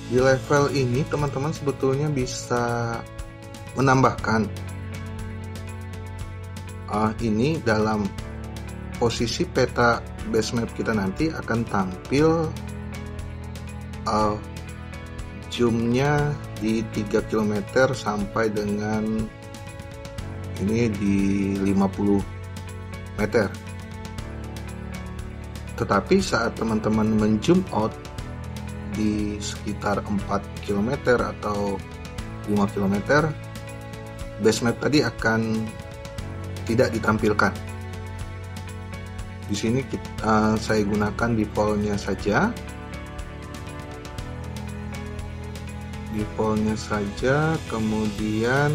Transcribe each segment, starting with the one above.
Di level ini teman-teman sebetulnya bisa menambahkan ini dalam posisi peta base map kita nanti akan tampil zoomnya di 3 km sampai dengan ini di 50 meter. Tetapi saat teman-teman men-zoom out di sekitar 4 km atau 5 km, base map tadi akan tidak ditampilkan. Di sini saya gunakan defaultnya saja. Kemudian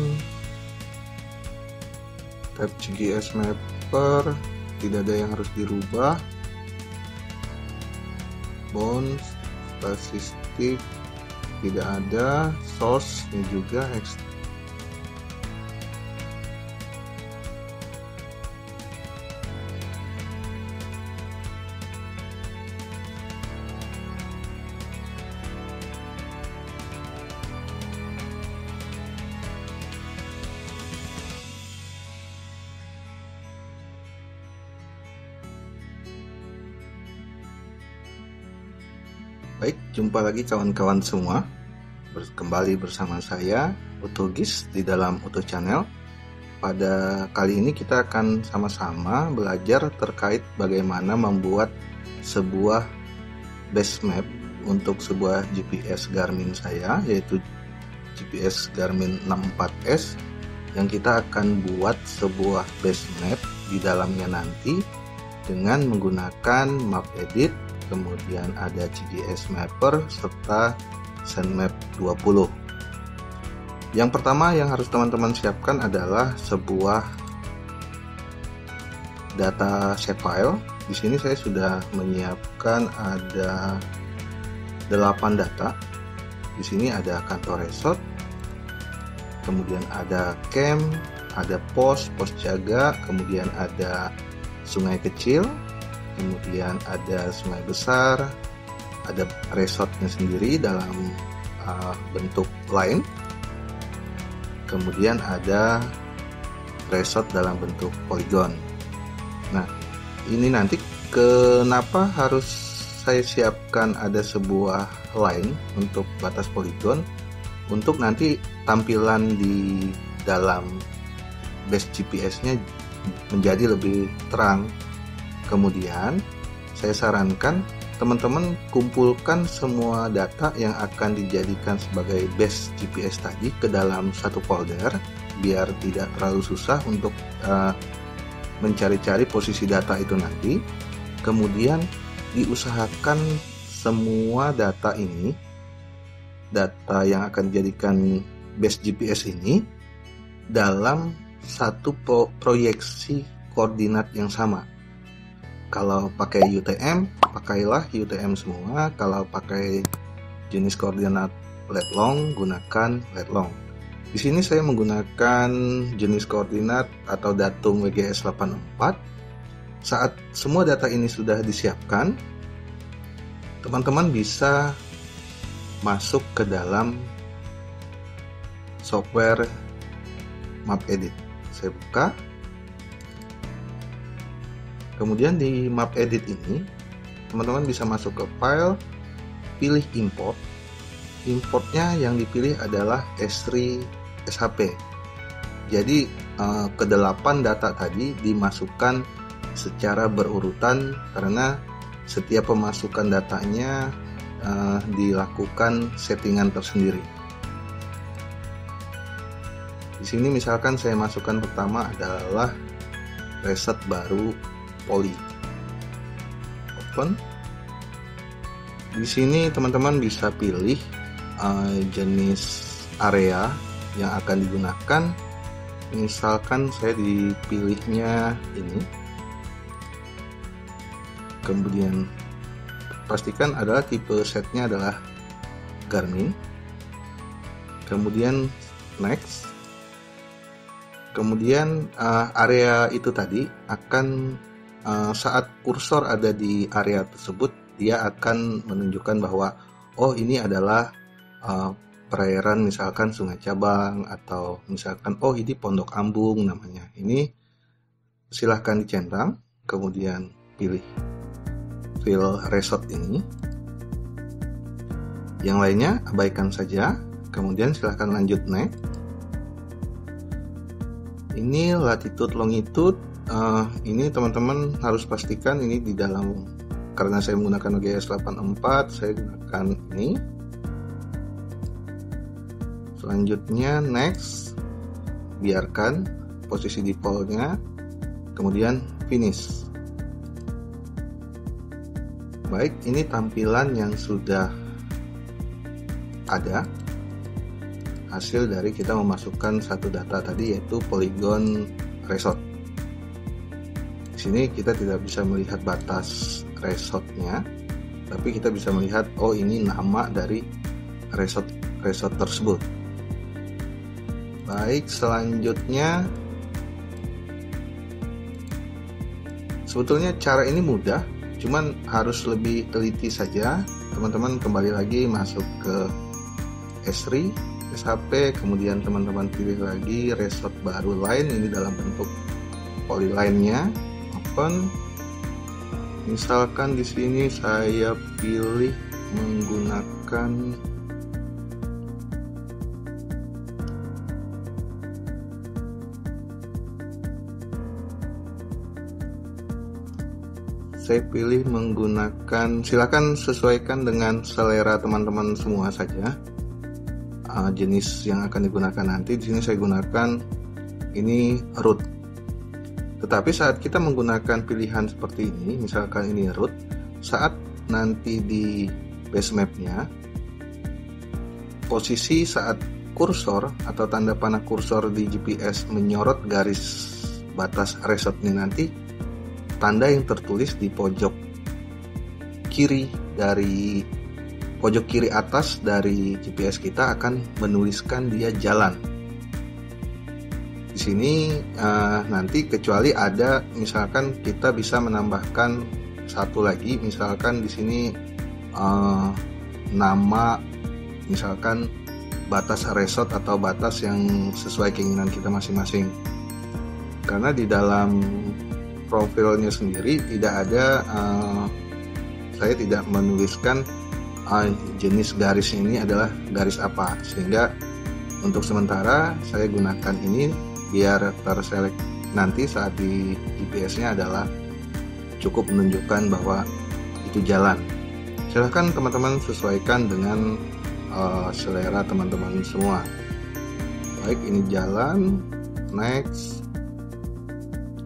tab GS Mapper, tidak ada yang harus dirubah. Bounds, statistik tidak ada, source-nya juga Baik, jumpa lagi kawan-kawan semua. Kembali bersama saya, Utogis, di dalam Uto Channel. Pada kali ini kita akan sama-sama belajar terkait bagaimana membuat sebuah base map untuk sebuah GPS Garmin saya, yaitu GPS Garmin 64S, yang kita akan buat sebuah base map di dalamnya nanti dengan menggunakan map edit, kemudian ada GS Mapper serta SendMap 20. Yang pertama yang harus teman-teman siapkan adalah sebuah data set file. Di sini saya sudah menyiapkan ada 8 data. Di sini ada kantor resort, kemudian ada camp, ada pos jaga, kemudian ada sungai kecil, kemudian ada sungai besar, ada resortnya sendiri dalam bentuk line, kemudian ada resort dalam bentuk poligon. Nah, ini nanti kenapa harus saya siapkan ada sebuah line untuk batas poligon, untuk nanti tampilan di dalam base GPS-nya menjadi lebih terang. Kemudian saya sarankan teman-teman kumpulkan semua data yang akan dijadikan sebagai base GPS tadi ke dalam satu folder, biar tidak terlalu susah untuk mencari-cari posisi data itu nanti. Kemudian diusahakan semua data ini, data yang akan dijadikan base GPS ini, dalam satu proyeksi koordinat yang sama. Kalau pakai UTM, pakailah UTM semua. Kalau pakai jenis koordinat lat long, gunakan lat long. Di sini saya menggunakan jenis koordinat atau datum WGS 84. Saat semua data ini sudah disiapkan, teman-teman bisa masuk ke dalam software map edit. Saya buka. Kemudian di map edit ini, teman-teman bisa masuk ke file, pilih import. Importnya yang dipilih adalah S3 SHP. Jadi ke-8 data tadi dimasukkan secara berurutan karena setiap pemasukan datanya dilakukan settingan tersendiri. Di sini misalkan saya masukkan pertama adalah reset baru Poli. Open. Di sini teman-teman bisa pilih jenis area yang akan digunakan. Misalkan saya dipilihnya ini. Kemudian pastikan adalah tipe setnya adalah Garmin. Kemudian next. Kemudian area itu tadi akan saat kursor ada di area tersebut, dia akan menunjukkan bahwa oh ini adalah perairan, misalkan Sungai Cabang, atau misalkan oh ini Pondok Ambung namanya. Ini silahkan dicentang, kemudian pilih fill resort ini. Yang lainnya abaikan saja, kemudian silahkan lanjut next. Ini latitude longitude, ini teman-teman harus pastikan ini di dalam, karena saya menggunakan OGS 84, saya gunakan ini. Selanjutnya next, biarkan posisi defaultnya, kemudian finish. Baik, ini tampilan yang sudah ada hasil dari kita memasukkan satu data tadi, yaitu polygon resort. Di sini kita tidak bisa melihat batas resortnya, tapi kita bisa melihat oh ini nama dari resort tersebut. Baik, selanjutnya sebetulnya cara ini mudah, cuman harus lebih teliti saja. Teman-teman kembali lagi masuk ke S3 SHP, kemudian teman-teman pilih lagi resort baru lain, ini dalam bentuk polyline-nya, open. Misalkan di sini saya pilih menggunakan silakan sesuaikan dengan selera teman-teman semua saja. Jenis yang akan digunakan nanti. Di sini saya gunakan ini root. Tetapi saat kita menggunakan pilihan seperti ini, misalkan ini root, saat nanti di base mapnya, posisi saat kursor atau tanda panah kursor di GPS menyorot garis batas resort ini, nanti tanda yang tertulis di pojok kiri atas dari GPS kita akan menuliskan dia jalan. Di sini nanti kecuali ada, misalkan kita bisa menambahkan satu lagi, misalkan di sini nama, misalkan batas resort atau batas yang sesuai keinginan kita masing-masing. Karena di dalam profilnya sendiri tidak ada, saya tidak menuliskan jenis garis ini adalah garis apa, sehingga untuk sementara saya gunakan ini biar terselect nanti saat di GPS-nya adalah cukup menunjukkan bahwa itu jalan. Silahkan teman-teman sesuaikan dengan selera teman-teman semua. Baik, ini jalan, next.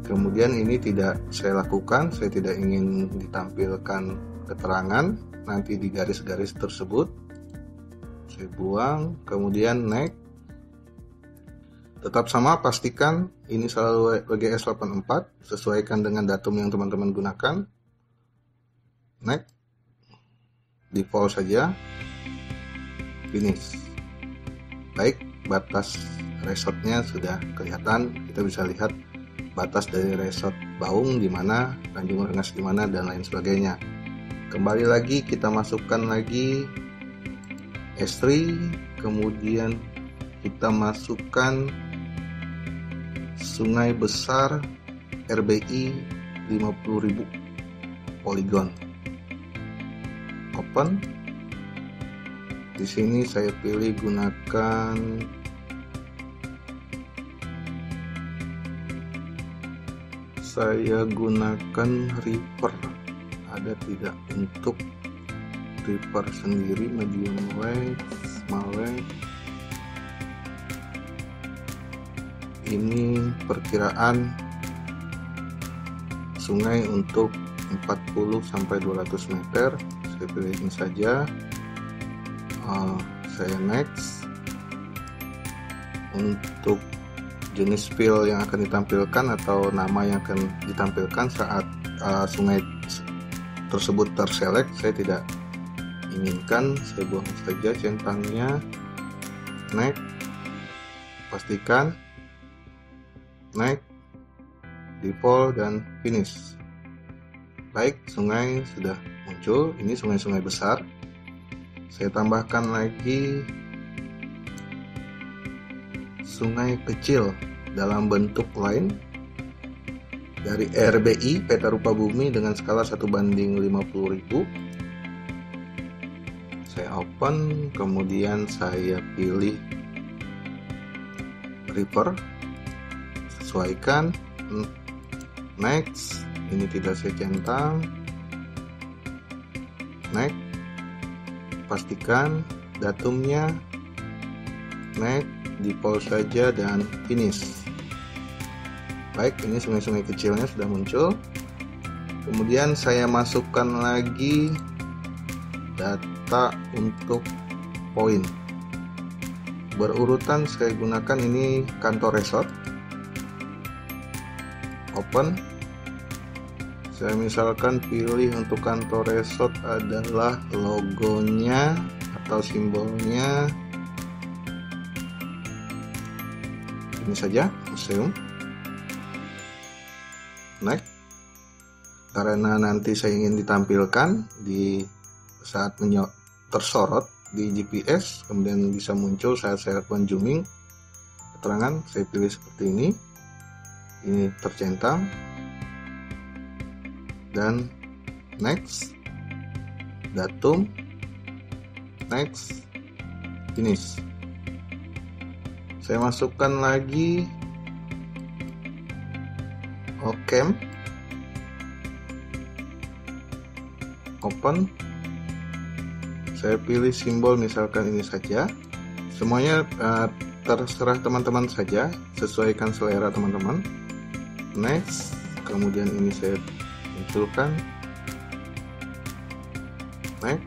Kemudian ini tidak saya lakukan, saya tidak ingin ditampilkan keterangan nanti di garis-garis tersebut, saya buang, kemudian next. Tetap sama, pastikan ini selalu OGS 84, sesuaikan dengan datum yang teman-teman gunakan, next, default saja, finish. Baik, batas resortnya sudah kelihatan, kita bisa lihat batas dari resort Baung di mana, Tanjung Rengas di mana, dan lain sebagainya. Kembali lagi kita masukkan lagi S3, kemudian kita masukkan Sungai Besar RBI 50.000 polygon, open. Di sini saya pilih gunakan Reaper, ada tidak untuk Reaper sendiri, medium wave, small wave. Ini perkiraan sungai untuk 40 sampai 200 meter, saya pilih ini saja. Saya next. Untuk jenis fill yang akan ditampilkan atau nama yang akan ditampilkan saat sungai tersebut terselect, saya tidak inginkan, saya buang saja centangnya. Next, pastikan, next, default, dan finish. Baik, sungai sudah muncul. Ini sungai-sungai besar. Saya tambahkan lagi sungai kecil dalam bentuk line dari RBI peta rupa bumi dengan skala 1:50.000. Saya open, kemudian saya pilih river, sesuaikan, next, ini tidak saya centang, next, pastikan datumnya, next, di pause saja dan finish. Baik, ini sungai-sungai kecilnya sudah muncul. Kemudian saya masukkan lagi data untuk poin. Berurutan saya gunakan ini kantor resort. Open. Saya misalkan pilih untuk kantor resort adalah logonya atau simbolnya. Ini saja, museum. Next, karena nanti saya ingin ditampilkan di saat tersorot di GPS, kemudian bisa muncul saat saya lakukan zooming keterangan. Saya pilih seperti ini tercentang, dan next, datum, next, finish. Saya masukkan lagi OCamp, open, saya pilih simbol misalkan ini saja. Semuanya terserah teman-teman saja, sesuaikan selera teman-teman. Next, kemudian ini saya munculkan, next,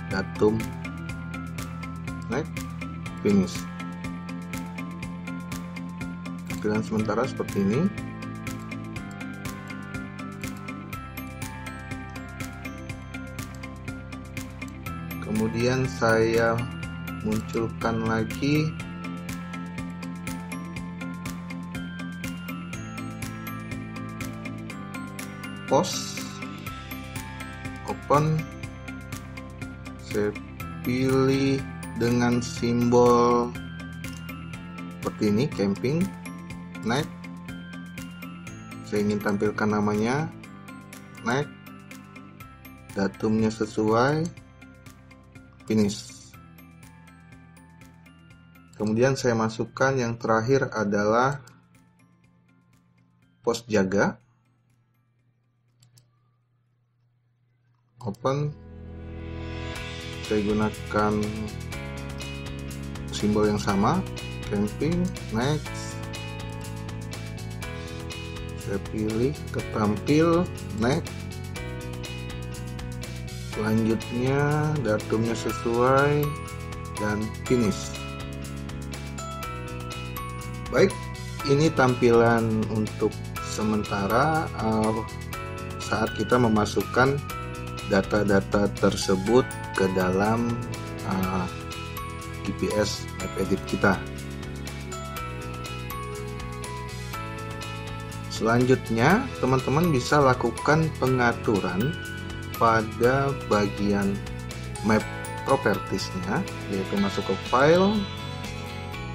datum, next, finish. Tampilan sementara seperti ini. Kemudian saya munculkan lagi post, open, saya pilih dengan simbol seperti ini, camping, next, saya ingin tampilkan namanya, next, datumnya sesuai, finish. Kemudian saya masukkan yang terakhir adalah pos jaga, open, saya gunakan simbol yang sama, camping, next, saya pilih ketampil, next, selanjutnya datumnya sesuai, dan finish. Baik, ini tampilan untuk sementara saat kita memasukkan data-data tersebut ke dalam GPS Map Edit kita. Selanjutnya, teman-teman bisa lakukan pengaturan pada bagian map propertiesnya, yaitu masuk ke file,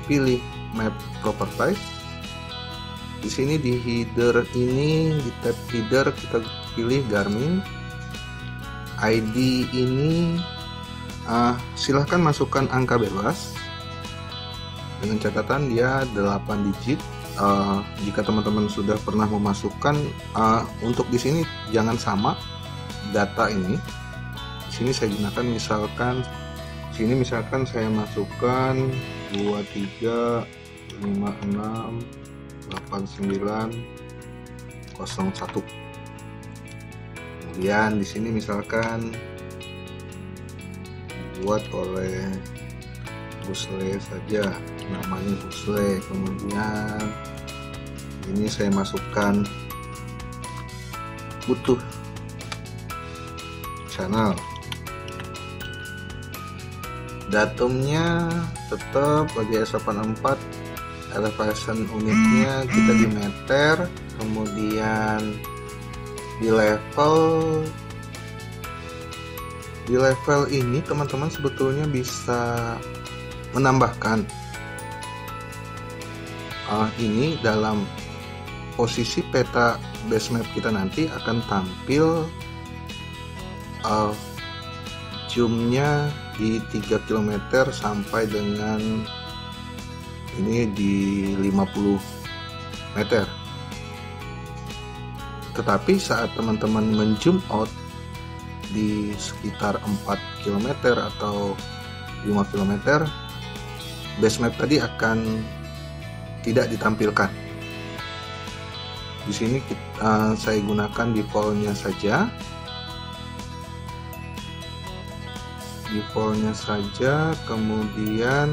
pilih map properties. Di sini di header ini, di tab header kita pilih Garmin. ID ini silahkan masukkan angka bebas dengan catatan dia 8 digit. Jika teman-teman sudah pernah memasukkan, untuk di sini jangan sama data ini. Di sini saya gunakan misalkan saya masukkan 23568901. Kemudian di sini misalkan dibuat oleh Busle saja, namanya Busle. Kemudian ini saya masukkan butuh channel, datumnya tetap bagi S84, elevation unitnya kita di meter, kemudian di level Di level ini teman-teman sebetulnya bisa menambahkan ini dalam posisi peta base map kita nanti akan tampil zoomnya di 3 km sampai dengan ini di 50 meter. Tetapi saat teman-teman menzoom out di sekitar 4 km atau 5 km, base map tadi akan tidak ditampilkan. Di sini saya gunakan defaultnya saja. Kemudian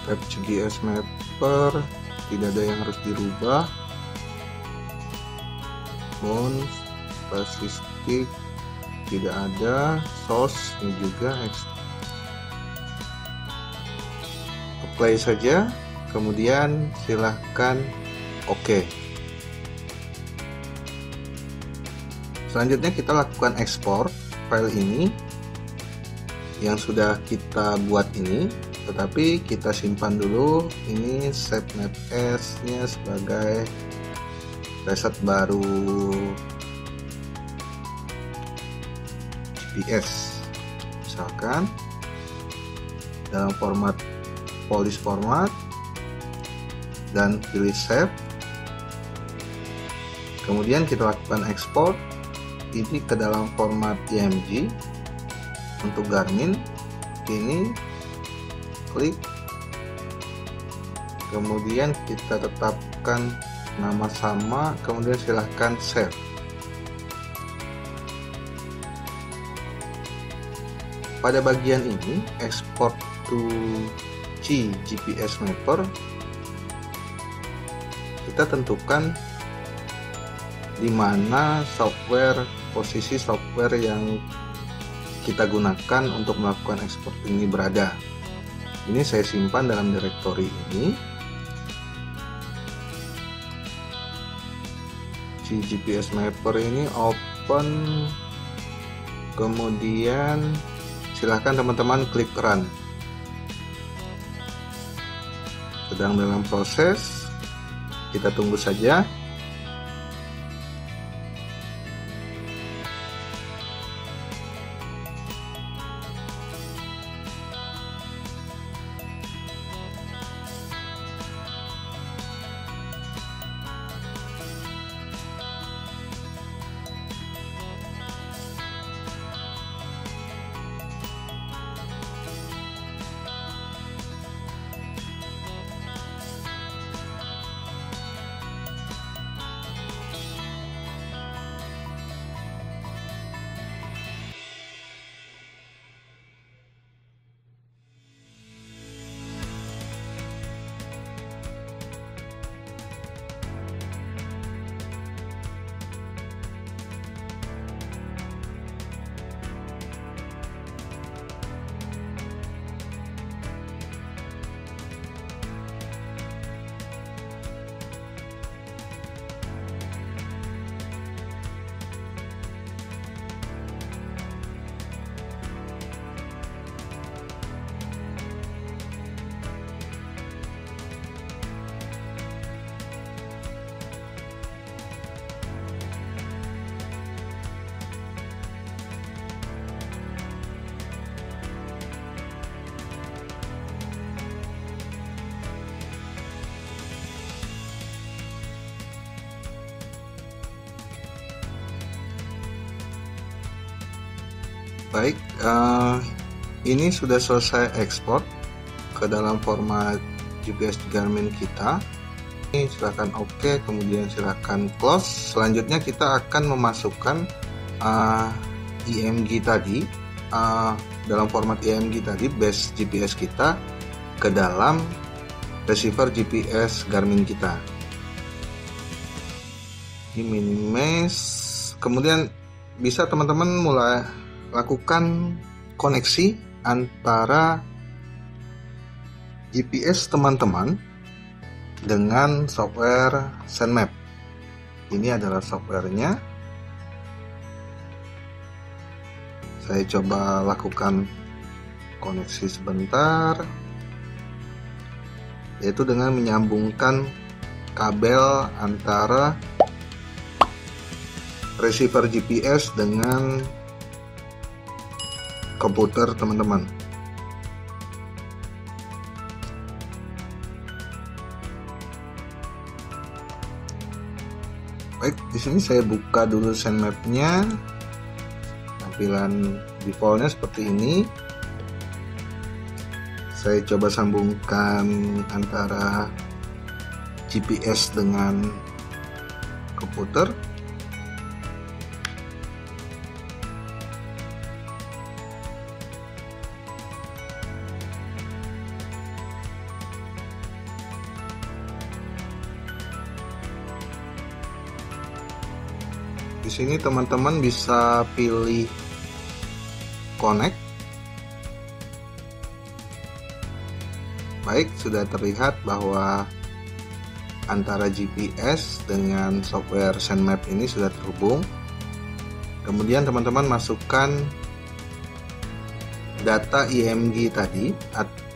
tab GS Mapper, tidak ada yang harus dirubah. Bounce, statistik tidak ada, source ini juga, apply saja, kemudian silahkan OK. Selanjutnya kita lakukan ekspor file ini yang sudah kita buat ini, tetapi kita simpan dulu. Ini save map as nya sebagai preset baru GPS, misalkan dalam format polish format, dan pilih save. Kemudian kita lakukan ekspor ini ke dalam format IMG. Untuk Garmin ini klik, kemudian kita tetapkan nama sama, kemudian silahkan save. Pada bagian ini export to GPS Mapper, kita tentukan di mana posisi software yang kita gunakan untuk melakukan ekspor ini berada. Ini saya simpan dalam directory ini. GPS Mapper ini open, kemudian silahkan teman-teman klik run. Sedang dalam proses, kita tunggu saja. Baik, ini sudah selesai ekspor ke dalam format GPS Garmin kita. Ini silakan OK, kemudian silakan close. Selanjutnya kita akan memasukkan IMG tadi, dalam format IMG tadi, base GPS kita ke dalam receiver GPS Garmin kita. Di minimize, kemudian bisa teman-teman mulai lakukan koneksi antara GPS teman-teman dengan software SendMap. Ini adalah softwarenya. Saya coba lakukan koneksi sebentar, yaitu dengan menyambungkan kabel antara receiver GPS dengan komputer teman-teman. Baik, di sini saya buka dulu SendMap-nya. Tampilan defaultnya seperti ini. Saya coba sambungkan antara GPS dengan komputer. Di sini teman-teman bisa pilih connect. Baik, sudah terlihat bahwa antara GPS dengan software SendMap ini sudah terhubung. Kemudian teman-teman masukkan data IMG tadi,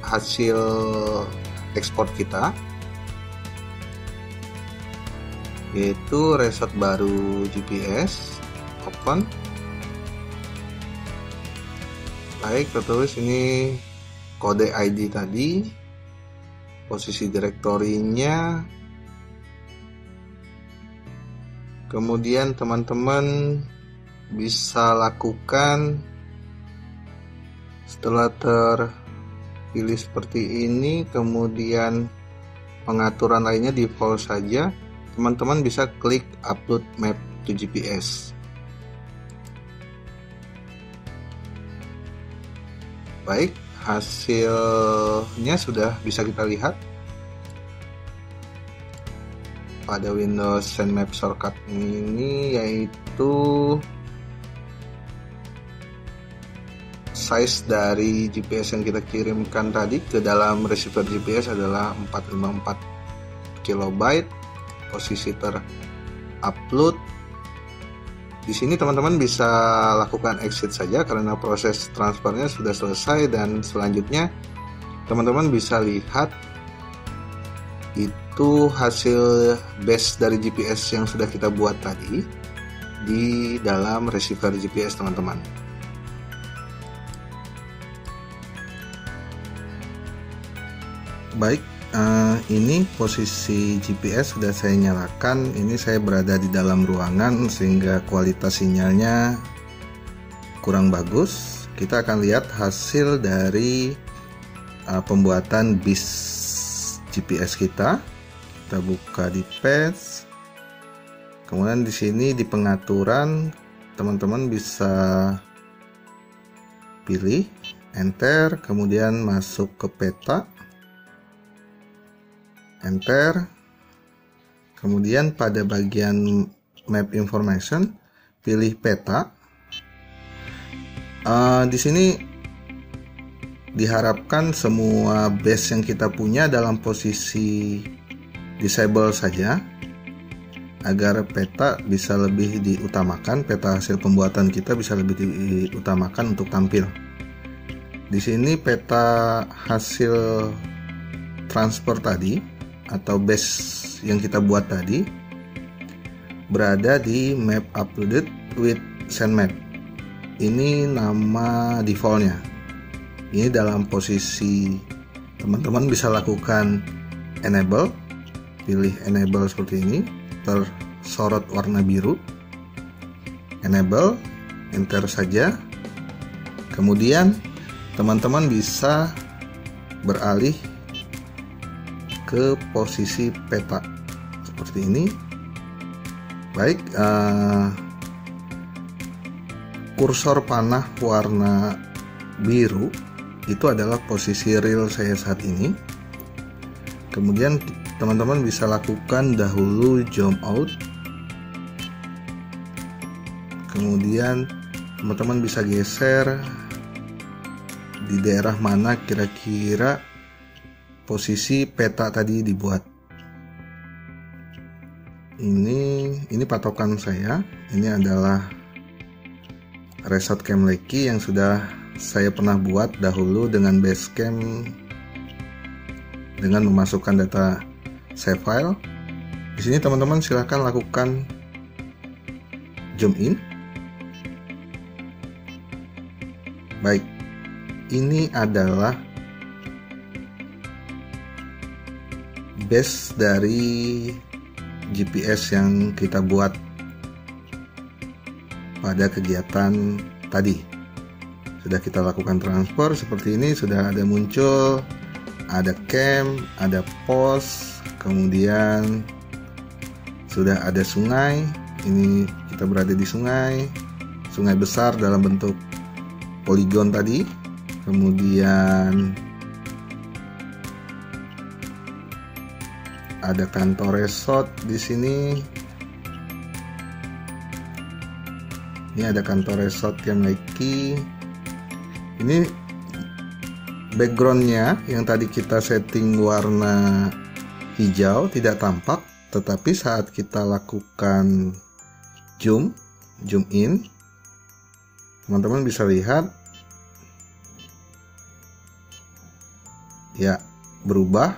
hasil ekspor kita, yaitu resort baru GPS, open. Baik, tertulis ini kode ID tadi, posisi direktorinya. Kemudian teman-teman bisa lakukan, setelah terpilih seperti ini, kemudian pengaturan lainnya default saja. Teman-teman bisa klik upload map to GPS. Baik, hasilnya sudah bisa kita lihat pada Windows SendMap shortcut ini, yaitu size dari GPS yang kita kirimkan tadi ke dalam receiver GPS adalah 454 KB. Posisi terupload. Di sini teman-teman bisa lakukan exit saja karena proses transfernya sudah selesai, dan selanjutnya teman-teman bisa lihat itu hasil base dari GPS yang sudah kita buat tadi di dalam receiver GPS teman-teman. Baik, ini posisi GPS sudah saya nyalakan. Ini saya berada di dalam ruangan sehingga kualitas sinyalnya kurang bagus. Kita akan lihat hasil dari pembuatan bis GPS kita. Kita buka di Patch. Kemudian di sini di pengaturan teman-teman bisa pilih enter, kemudian masuk ke peta. Enter, kemudian pada bagian map information pilih peta. Di sini diharapkan semua base yang kita punya dalam posisi disable saja agar peta bisa lebih diutamakan, peta hasil pembuatan kita bisa lebih diutamakan untuk tampil. Di sini peta hasil transfer tadi atau base yang kita buat tadi berada di map uploaded with SendMap. Ini nama defaultnya. Ini dalam posisi teman-teman bisa lakukan enable, pilih enable seperti ini, tersorot warna biru, enable, enter saja. Kemudian teman-teman bisa beralih ke posisi peta seperti ini. Baik, kursor panah warna biru itu adalah posisi real saya saat ini. Kemudian teman-teman bisa lakukan dahulu zoom out, kemudian teman-teman bisa geser di daerah mana kira-kira posisi peta tadi dibuat. Ini patokan saya. Ini adalah resort Camp Lecky yang sudah saya pernah buat dahulu dengan Basecamp dengan memasukkan data save file. Di sini teman-teman silahkan lakukan zoom in. Baik, ini adalah base dari GPS yang kita buat pada kegiatan tadi. Sudah kita lakukan transfer seperti ini, sudah ada muncul, ada camp, ada pos, kemudian sudah ada sungai. Ini kita berada di sungai besar dalam bentuk poligon tadi. Kemudian ada kantor resort di sini. Ini ada kantor resort Camp Lecky. Ini backgroundnya yang tadi kita setting warna hijau tidak tampak, tetapi saat kita lakukan zoom in, teman-teman bisa lihat ya, berubah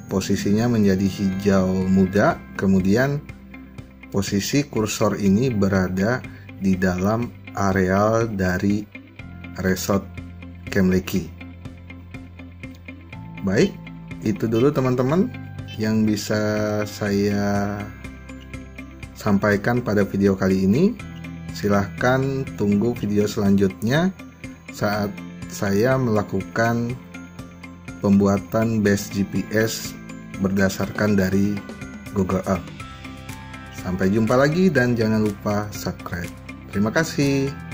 posisinya menjadi hijau muda. Kemudian posisi kursor ini berada di dalam areal dari resort Camp Lecky. Baik, itu dulu teman-teman yang bisa saya sampaikan pada video kali ini. Silahkan tunggu video selanjutnya saat saya melakukan pembuatan base GPS berdasarkan dari Google Earth. Sampai jumpa lagi dan jangan lupa subscribe. Terima kasih.